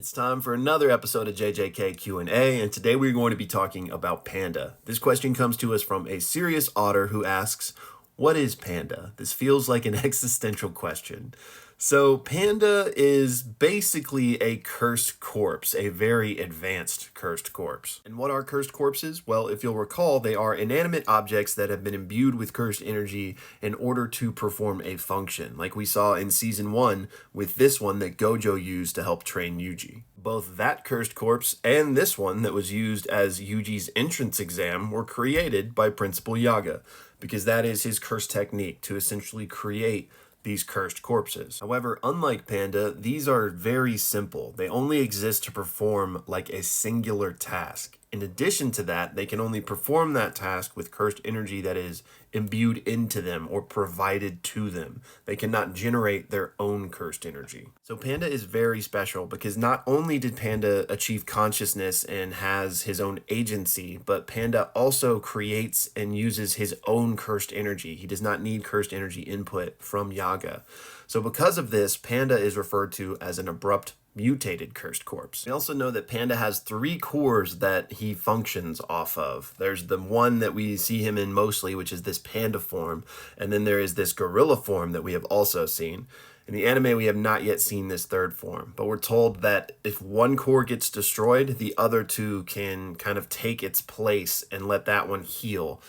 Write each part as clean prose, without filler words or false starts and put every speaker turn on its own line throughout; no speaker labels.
It's time for another episode of JJK Q&A, and today we're going to be talking about Panda. This question comes to us from a serious otter who asks, "What is Panda?" This feels like an existential question. So, Panda is basically a cursed corpse, a very advanced cursed corpse. And what are cursed corpses? Well, if you'll recall, they are inanimate objects that have been imbued with cursed energy in order to perform a function, like we saw in season 1 with this one that Gojo used to help train Yuji. Both that cursed corpse and this one that was used as Yuji's entrance exam were created by Principal Yaga, because that is his curse technique to essentially create these cursed corpses. However, unlike Panda, these are very simple. They only exist to perform like a singular task. In addition to that, they can only perform that task with cursed energy that is imbued into them or provided to them. They cannot generate their own cursed energy. So Panda is very special because not only did Panda achieve consciousness and has his own agency, but Panda also creates and uses his own cursed energy. He does not need cursed energy input from Yaga. So because of this, Panda is referred to as an abrupt mutated cursed corpse. We also know that Panda has 3 cores that he functions off of. There's the one that we see him in mostly, which is this panda form, and then there is this gorilla form that we have also seen. In the anime, we have not yet seen this third form, but we're told that if one core gets destroyed, the other 2 can kind of take its place and let that one heal.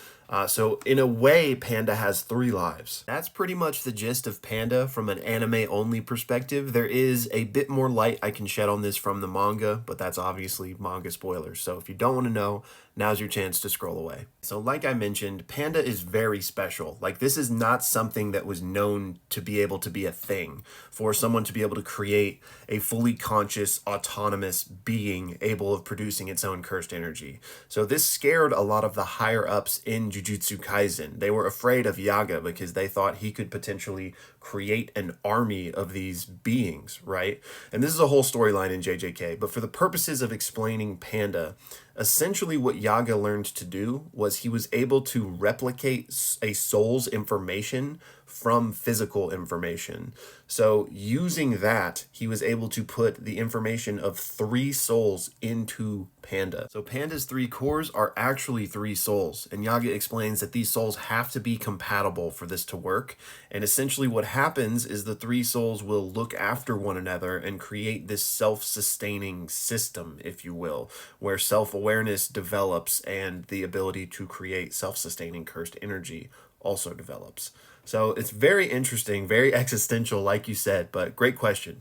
So in a way, Panda has 3 lives. That's pretty much the gist of Panda from an anime-only perspective. There is a bit more light I can shed on this from the manga, but that's obviously manga spoilers. So if you don't want to know, now's your chance to scroll away. So like I mentioned, Panda is very special. Like, this is not something that was known to be able to be a thing. For someone to be able to create a fully conscious, autonomous being able of producing its own cursed energy. So this scared a lot of the higher ups in Jujutsu Kaisen. They were afraid of Yaga because they thought he could potentially create an army of these beings, right? And this is a whole storyline in JJK, but for the purposes of explaining Panda, essentially what Yaga learned to do was he was able to replicate a soul's information from physical information. So using that, he was able to put the information of 3 souls into Panda. So Panda's 3 cores are actually 3 souls, and Yaga explains that these souls have to be compatible for this to work. And essentially what happens is the 3 souls will look after one another and create this self-sustaining system, if you will, where self-awareness develops and the ability to create self-sustaining cursed energy also develops. So it's very interesting, very existential, like you said, but great question.